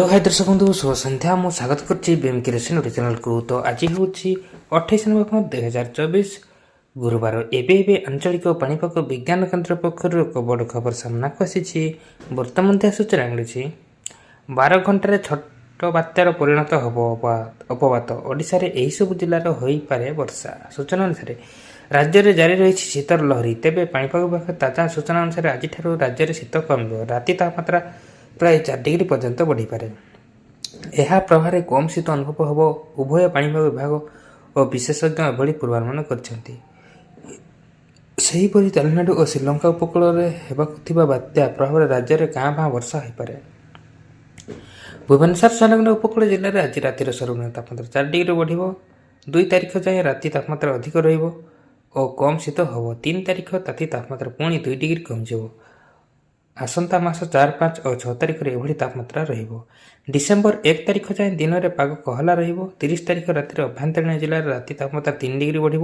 हाय दर्शक बंधु शुभ संध्या मु स्वागत करम क्रिएशन चैनल को। तो आज हूँ 28 नवेम्बर 2024 गुरुवार। एवं आंचलिक पाणीपाग विज्ञान केन्द्र पक्षर एक बड़ खबर सामना को आसी। बर्तमान सूचना मिली 12 घंटे छोट बात्यार परिणत हम अपवात ओडिशा रे एही सब जिलार होई पारे वर्षा। सूचना अनुसार राज्य में जारी रही शीतर लहरी। तेबे पाणीपाग विभाग ताजा सूचना अनुसार आज राज्य में शीत कम राति तापमात्रा प्राय 4 डिग्री पर्यंत बढ़ीपे। यह प्रभाव कम शीत अनुभव हम उभय पाणीपाग विभाग और विशेषज्ञ एभली पूर्वानुमान करछन्ति। सेहीपरि तमिलनाडु और श्रीलंका उपकूल में बात्या प्रभाव राज्य में गाँ भाँ वर्षा हो पारे। भुवनेश्वर संलग्न उपकूल जिले में आज रातिर सर्वनिम्न तापमात्रा 4 डिग्री बढ़ 2 तारिख जाए राति तापमात्रा अधिक रहिबो और कम शीत हम 3 तारिख राति तापमात्रा पुणी 2 डिग्री कमिଯିବ। आसंता मास 4, 5 और 6 तारिख में एभली तापमात्रा रहिबो। डिसेम्बर 1 तारिख जाए दिन में पाग कहला रहिबो। 30 तारिख रातिर अभ्यंतरीण जिले में राति तापमात्रा 3 डिग्री बढ़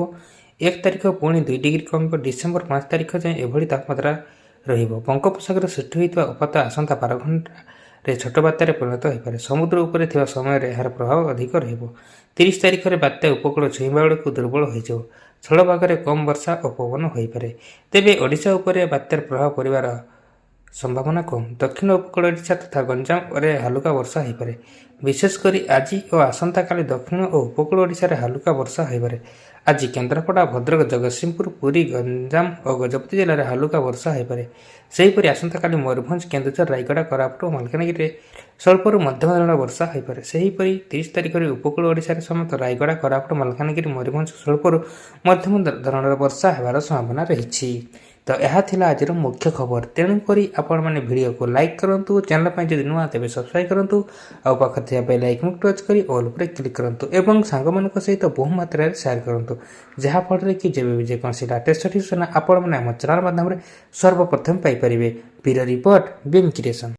1 तारिख पुणी 2 डिग्री कमिबो। डिसेम्बर 5 तारिख जाए एभली तापमात्रा रहिबो। बंगोपसागर सृष्टि होइतबा अपात आसंता 12 घंटे छोट बात्यार परिणत होइपारे। समुद्र उपरे थिबा समय यार प्रभाव अधिक रहिबो। 30 तारिख में बात्या उपकूल छुईबा बेलकु दुर्बल होइजो। स्थलभाग कम वर्षा और पवन होइपारे। तेबे ओडिशा उपरे बात्यार प्रभाव परिवार संभावना कम। दक्षिण उपकूल ओडिशा तथा गंजाम और हालुका वर्षा हो पारे। विशेषकर आज और आसंता काली दक्षिण और उपकूल ओडिशा रे हालुका वर्षा हो पारे। आज केन्द्रापड़ा, भद्रक, जगतसिंहपुर, पुरी, गंजाम और गजपति जिले में हालुका वर्षा हो पारे। सेहीपरि आसंता काली मयूरभंज, केन्दुझर, रायगड़ा, कोरापुट और मालकानगिरी स्वल्परू मध्यम धरणर वर्षा हो पारे। सेहीपरि 30 तारिख में उपकूल ओडिशा समेत रायगड़ा, कोरापुट, मालकानगिरी, मयूरभंज स्वल्परू मध्यम धरणर वर्षा होबार संभावना रही। तो यह थिला आज मुख्य खबर। तेणुक आपण मैंने वीडियो को लाइक करूँ, चैनल पर जब नुआ तेज सब्सक्राइब करूँ, आउ पाखे बेल आइकन टच कर ऑल पर क्लिक करूँ और सांग मान सहित बहु मात्रा शेयर करूँ, जहाँफल कि जब भी जेकोसी लेटेस्ट सूचना आपण मैंने आम चैनल माध्यम सर्वप्रथम पाइपर। Bureau report BM creation.